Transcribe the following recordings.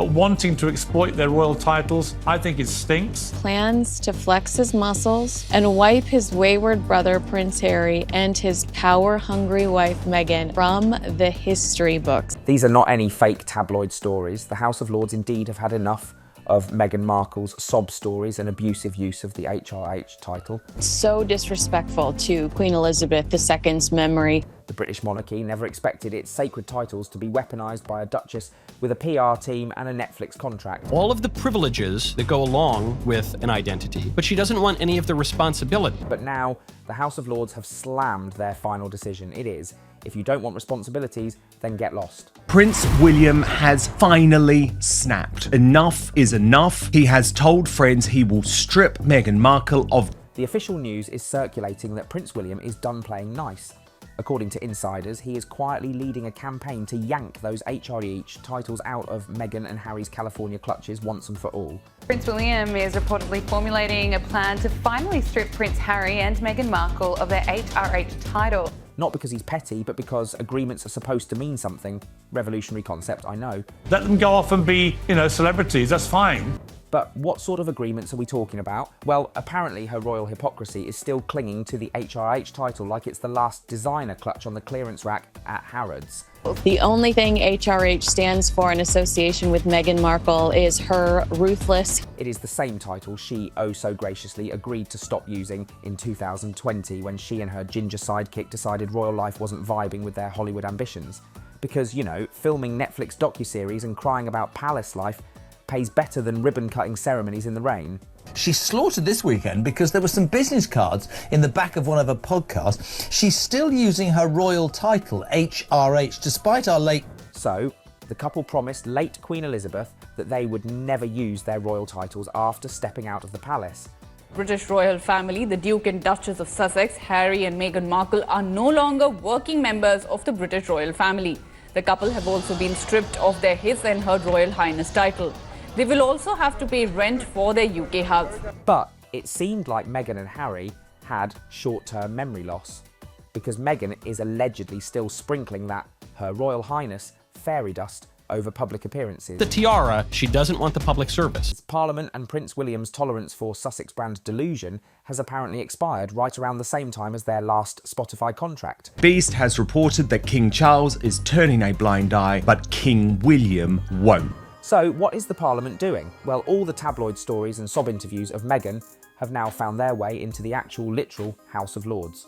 not wanting to exploit their royal titles, I think it stinks. Plans to flex his muscles and wipe his wayward brother Prince Harry and his power-hungry wife Meghan from the history books. These are not any fake tabloid stories. The House of Lords indeed have had enough of Meghan Markle's sob stories and abusive use of the HRH title. So disrespectful to Queen Elizabeth II's memory. The British monarchy never expected its sacred titles to be weaponised by a duchess with a PR team and a Netflix contract. All of the privileges that go along with an identity, but she doesn't want any of the responsibility. But now, the House of Lords have slammed their final decision. It is, if you don't want responsibilities, then get lost. Prince William has finally snapped. Enough is enough. He has told friends he will strip Meghan Markle of... The official news is circulating that Prince William is done playing nice. According to insiders, he is quietly leading a campaign to yank those HRH titles out of Meghan and Harry's California clutches once and for all. Prince William is reportedly formulating a plan to finally strip Prince Harry and Meghan Markle of their HRH title. Not because he's petty, but because agreements are supposed to mean something. Revolutionary concept, I know. Let them go off and be, celebrities, that's fine. But what sort of agreements are we talking about? Well, apparently her royal hypocrisy is still clinging to the HRH title like it's the last designer clutch on the clearance rack at Harrods. The only thing HRH stands for in association with Meghan Markle is her ruthless. It is the same title she oh so graciously agreed to stop using in 2020 when she and her ginger sidekick decided royal life wasn't vibing with their Hollywood ambitions. Because, filming Netflix docuseries and crying about palace life pays better than ribbon-cutting ceremonies in the rain. She's slaughtered this weekend because there were some business cards in the back of one of her podcasts. She's still using her royal title, HRH, despite our late... So, the couple promised late Queen Elizabeth that they would never use their royal titles after stepping out of the palace. British royal family, the Duke and Duchess of Sussex, Harry and Meghan Markle, are no longer working members of the British royal family. The couple have also been stripped of their His and Her Royal Highness title. They will also have to pay rent for their UK house. But it seemed like Meghan and Harry had short-term memory loss, because Meghan is allegedly still sprinkling that Her Royal Highness fairy dust over public appearances. The tiara, she doesn't want the public service. Parliament and Prince William's tolerance for Sussex brand delusion has apparently expired right around the same time as their last Spotify contract. Beast has reported that King Charles is turning a blind eye, but King William won't. So what is the Parliament doing? Well, all the tabloid stories and sob interviews of Meghan have now found their way into the actual literal House of Lords.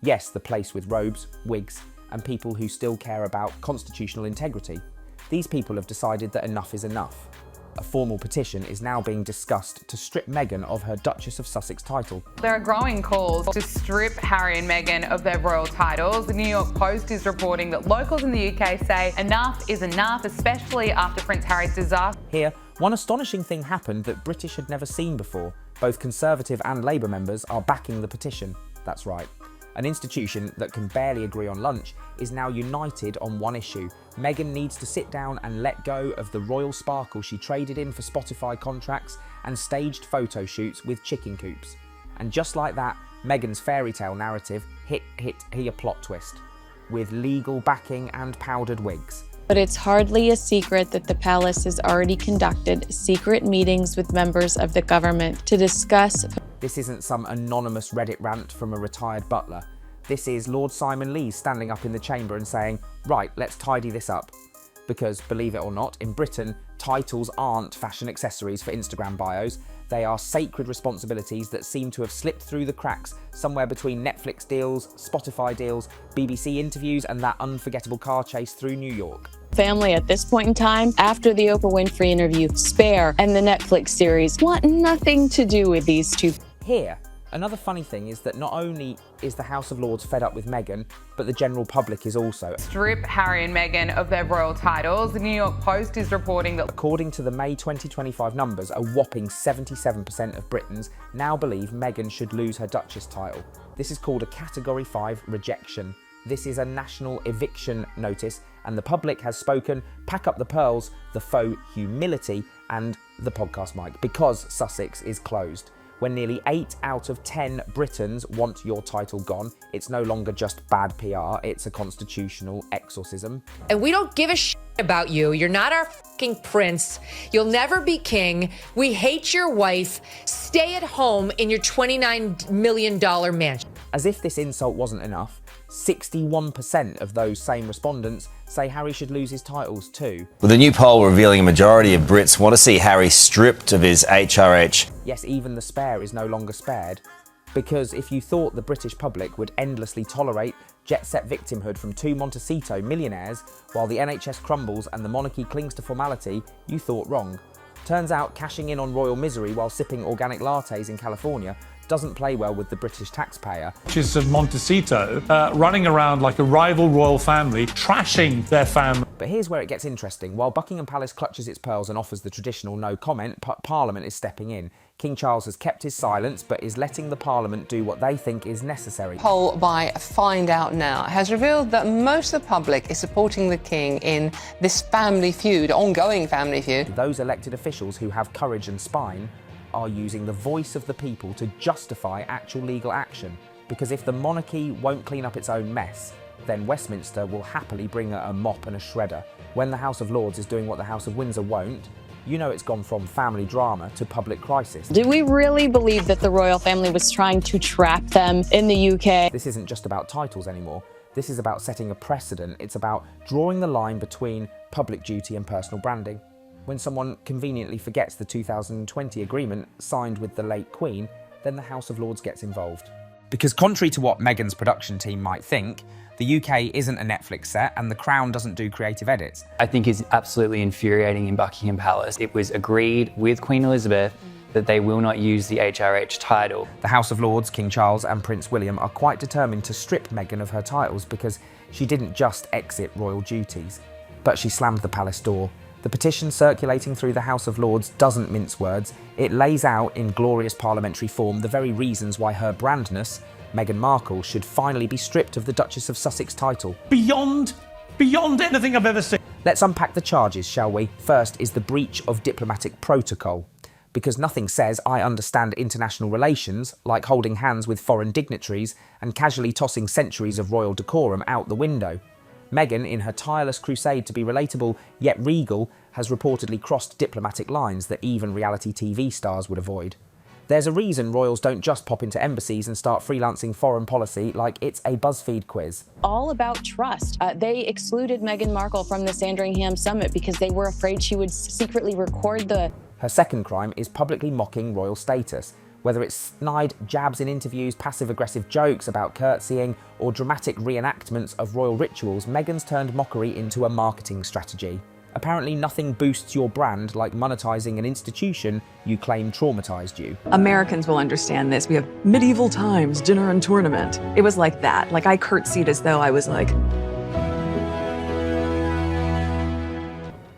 Yes, the place with robes, wigs, and people who still care about constitutional integrity. These people have decided that enough is enough. A formal petition is now being discussed to strip Meghan of her Duchess of Sussex title. There are growing calls to strip Harry and Meghan of their royal titles. The New York Post is reporting that locals in the UK say enough is enough, especially after Prince Harry's disaster. Here, one astonishing thing happened that British had never seen before. Both Conservative and Labour members are backing the petition. That's right. An institution that can barely agree on lunch is now united on one issue. Meghan needs to sit down and let go of the royal sparkle she traded in for Spotify contracts and staged photo shoots with chicken coops. And just like that, Meghan's fairy tale narrative hit a plot twist, with legal backing and powdered wigs. But it's hardly a secret that the palace has already conducted secret meetings with members of the government to discuss. This isn't some anonymous Reddit rant from a retired butler. This is Lord Simon Lees standing up in the chamber and saying, right, let's tidy this up. Because, believe it or not, in Britain, titles aren't fashion accessories for Instagram bios. They are sacred responsibilities that seem to have slipped through the cracks somewhere between Netflix deals, Spotify deals, BBC interviews, and that unforgettable car chase through New York. Family at this point in time, after the Oprah Winfrey interview, Spare, and the Netflix series, want nothing to do with these two. Here, another funny thing is that not only is the House of Lords fed up with Meghan, but the general public is also. Strip Harry and Meghan of their royal titles. The New York Post is reporting that, according to the May 2025 numbers, a whopping 77% of Britons now believe Meghan should lose her Duchess title. This is called a Category 5 rejection. This is a national eviction notice, and the public has spoken. Pack up the pearls, the faux humility, and the podcast mic, because Sussex is closed. When nearly 8 out of 10 Britons want your title gone, it's no longer just bad PR, it's a constitutional exorcism. And we don't give a shit about you. You're not our fucking prince. You'll never be king. We hate your wife. Stay at home in your $29 million mansion. As if this insult wasn't enough, 61% of those same respondents say Harry should lose his titles too. With a new poll revealing a majority of Brits want to see Harry stripped of his HRH. Yes, even the spare is no longer spared. Because if you thought the British public would endlessly tolerate jet-set victimhood from two Montecito millionaires while the NHS crumbles and the monarchy clings to formality, you thought wrong. Turns out cashing in on royal misery while sipping organic lattes in California doesn't play well with the British taxpayer. Duchess of Montecito running around like a rival royal family, trashing their family. But here's where it gets interesting. While Buckingham Palace clutches its pearls and offers the traditional no comment, Parliament is stepping in. King Charles has kept his silence, but is letting the Parliament do what they think is necessary. A poll by Find Out Now has revealed that most of the public is supporting the King in this family feud, ongoing family feud. Those elected officials who have courage and spine are using the voice of the people to justify actual legal action. Because if the monarchy won't clean up its own mess, then Westminster will happily bring a mop and a shredder. When the House of Lords is doing what the House of Windsor won't, you know it's gone from family drama to public crisis. Do we really believe that the royal family was trying to trap them in the UK? This isn't just about titles anymore. This is about setting a precedent. It's about drawing the line between public duty and personal branding. When someone conveniently forgets the 2020 agreement signed with the late Queen, then the House of Lords gets involved. Because contrary to what Meghan's production team might think, the UK isn't a Netflix set and the Crown doesn't do creative edits. I think it's absolutely infuriating in Buckingham Palace. It was agreed with Queen Elizabeth that they will not use the HRH title. The House of Lords, King Charles and Prince William are quite determined to strip Meghan of her titles because she didn't just exit royal duties, but she slammed the palace door. The petition circulating through the House of Lords doesn't mince words. It lays out in glorious parliamentary form the very reasons why her brandness, Meghan Markle, should finally be stripped of the Duchess of Sussex title. Beyond anything I've ever seen. Let's unpack the charges, shall we? First is the breach of diplomatic protocol. Because nothing says I understand international relations, like holding hands with foreign dignitaries and casually tossing centuries of royal decorum out the window. Meghan, in her tireless crusade to be relatable yet regal, has reportedly crossed diplomatic lines that even reality TV stars would avoid. There's a reason royals don't just pop into embassies and start freelancing foreign policy like it's a BuzzFeed quiz. All about trust. They excluded Meghan Markle from the Sandringham summit because they were afraid she would secretly record the... Her second crime is publicly mocking royal status. Whether it's snide jabs in interviews, passive-aggressive jokes about curtsying, or dramatic reenactments of royal rituals, Meghan's turned mockery into a marketing strategy. Apparently nothing boosts your brand like monetizing an institution you claim traumatized you. Americans will understand this. We have medieval times, dinner and tournament. It was like that. Like I curtsied as though I was like...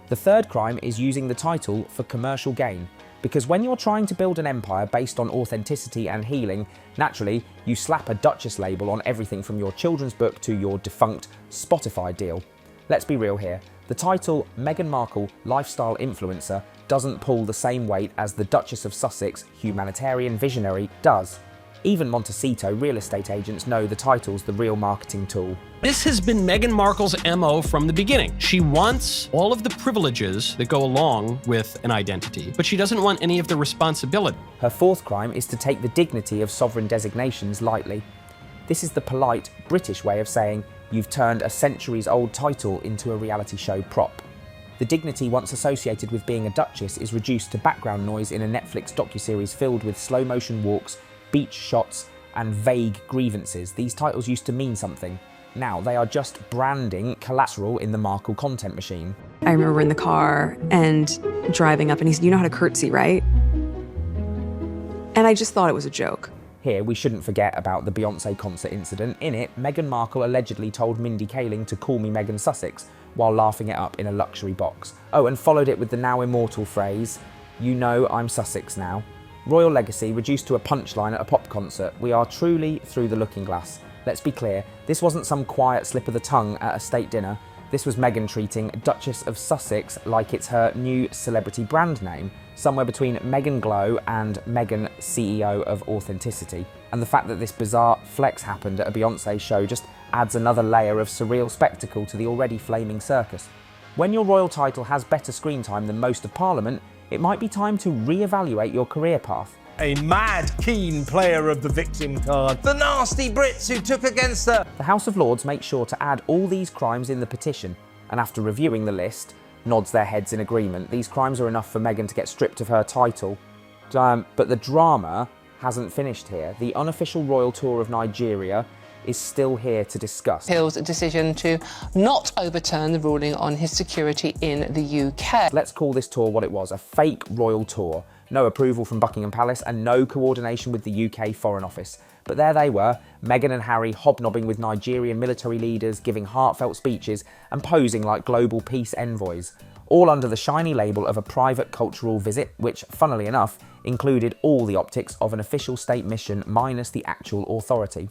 The third crime is using the title for commercial gain. Because when you're trying to build an empire based on authenticity and healing, naturally, you slap a Duchess label on everything from your children's book to your defunct Spotify deal. Let's be real here. The title Meghan Markle Lifestyle Influencer doesn't pull the same weight as the Duchess of Sussex Humanitarian Visionary does. Even Montecito real estate agents know the title's the real marketing tool. This has been Meghan Markle's MO from the beginning. She wants all of the privileges that go along with an identity, but she doesn't want any of the responsibility. Her fourth crime is to take the dignity of sovereign designations lightly. This is the polite British way of saying you've turned a centuries-old title into a reality show prop. The dignity once associated with being a duchess is reduced to background noise in a Netflix docuseries filled with slow-motion walks, beach shots, and vague grievances. These titles used to mean something. Now they are just branding collateral in the Markle content machine. I remember in the car and driving up and he said, "You know how to curtsy, right?" And I just thought it was a joke. Here, we shouldn't forget about the Beyoncé concert incident. In it, Meghan Markle allegedly told Mindy Kaling to call me Meghan Sussex while laughing it up in a luxury box. Oh, and followed it with the now immortal phrase, "You know I'm Sussex now." Royal legacy reduced to a punchline at a pop concert. We are truly through the looking glass. Let's be clear, this wasn't some quiet slip of the tongue at a state dinner. This was Meghan treating Duchess of Sussex like it's her new celebrity brand name, somewhere between Meghan Glow and Meghan CEO of Authenticity. And the fact that this bizarre flex happened at a Beyoncé show just adds another layer of surreal spectacle to the already flaming circus. When your royal title has better screen time than most of Parliament, it might be time to re-evaluate your career path. A mad, keen player of the victim card. The nasty Brits who took against her. The House of Lords makes sure to add all these crimes in the petition, and after reviewing the list, nods their heads in agreement. These crimes are enough for Meghan to get stripped of her title. But the drama hasn't finished here. The unofficial royal tour of Nigeria is still here to discuss. Hill's decision to not overturn the ruling on his security in the UK. Let's call this tour what it was, a fake royal tour. No approval from Buckingham Palace and no coordination with the UK Foreign Office. But there they were, Meghan and Harry hobnobbing with Nigerian military leaders, giving heartfelt speeches and posing like global peace envoys. All under the shiny label of a private cultural visit, which, funnily enough, included all the optics of an official state mission minus the actual authority.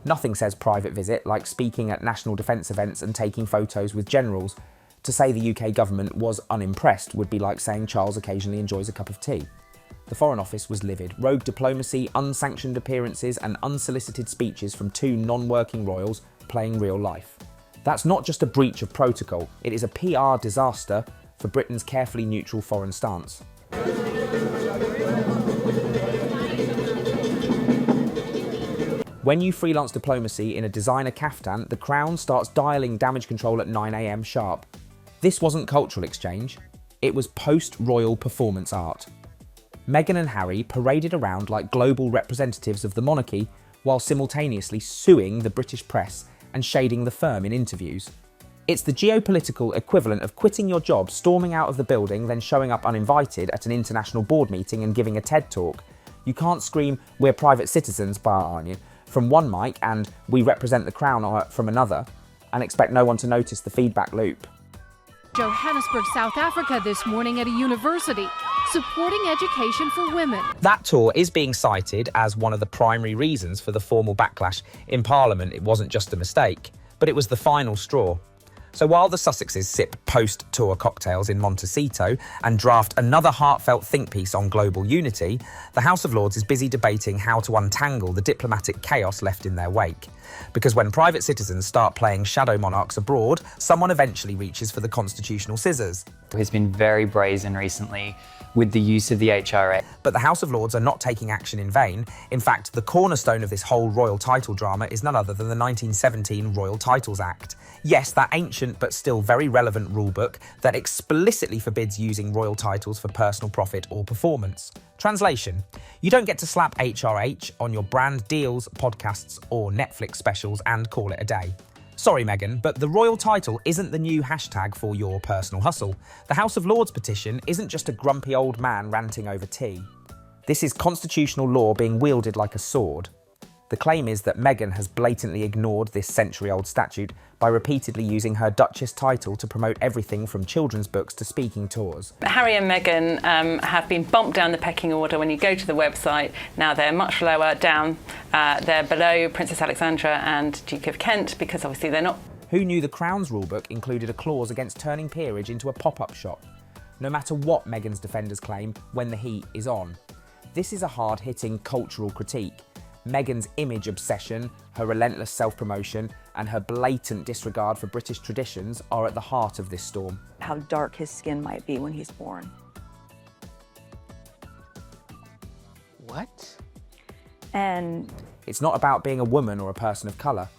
Nothing says private visit like speaking at national defence events and taking photos with generals. To say the UK government was unimpressed would be like saying Charles occasionally enjoys a cup of tea. The Foreign Office was livid. Rogue diplomacy, unsanctioned appearances and unsolicited speeches from two non-working royals playing real life. That's not just a breach of protocol, it is a PR disaster for Britain's carefully neutral foreign stance. When you freelance diplomacy in a designer caftan, the Crown starts dialing damage control at 9 AM sharp. This wasn't cultural exchange, it was post-royal performance art. Meghan and Harry paraded around like global representatives of the monarchy while simultaneously suing the British press and shading the firm in interviews. It's the geopolitical equivalent of quitting your job, storming out of the building, then showing up uninvited at an international board meeting and giving a TED talk. You can't scream, "We're private citizens," aren't you, from one mic and "We represent the Crown" from another, and expect no one to notice the feedback loop. Johannesburg, South Africa this morning at a university, supporting education for women. That tour is being cited as one of the primary reasons for the formal backlash in Parliament. It wasn't just a mistake, but it was the final straw. So while the Sussexes sip post-tour cocktails in Montecito and draft another heartfelt think piece on global unity, the House of Lords is busy debating how to untangle the diplomatic chaos left in their wake. Because when private citizens start playing shadow monarchs abroad, someone eventually reaches for the constitutional scissors. He's been very brazen recently with the use of the HRA. But the House of Lords are not taking action in vain. In fact, the cornerstone of this whole royal title drama is none other than the 1917 Royal Titles Act. Yes, that ancient but still very relevant rulebook that explicitly forbids using royal titles for personal profit or performance. Translation: you don't get to slap HRH on your brand deals, podcasts or Netflix specials and call it a day. Sorry, Meghan, but the royal title isn't the new hashtag for your personal hustle. The House of Lords petition isn't just a grumpy old man ranting over tea. This is constitutional law being wielded like a sword. The claim is that Meghan has blatantly ignored this century-old statute by repeatedly using her Duchess title to promote everything from children's books to speaking tours. Harry and Meghan have been bumped down the pecking order. When you go to the website, now they're much lower down. They're below Princess Alexandra and Duke of Kent because obviously they're not. Who knew the Crown's rulebook included a clause against turning peerage into a pop-up shop? No matter what Meghan's defenders claim when the heat is on. This is a hard-hitting cultural critique. Meghan's image obsession, her relentless self-promotion, and her blatant disregard for British traditions are at the heart of this storm. How dark his skin might be when he's born. What? And it's not about being a woman or a person of colour,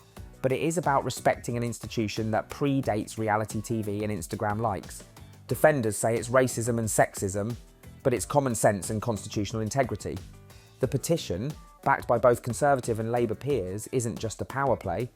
but it is about respecting an institution that predates reality TV and Instagram likes. Defenders say it's racism and sexism, but it's common sense and constitutional integrity. The petition, backed by both Conservative and Labour peers, isn't just a power play,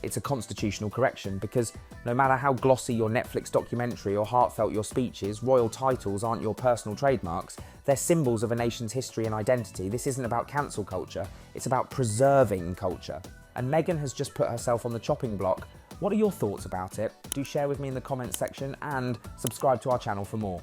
it's a constitutional correction, because no matter how glossy your Netflix documentary or heartfelt your speech is, royal titles aren't your personal trademarks, they're symbols of a nation's history and identity. This isn't about cancel culture, it's about preserving culture. And Meghan has just put herself on the chopping block. What are your thoughts about it? Do share with me in the comments section and subscribe to our channel for more.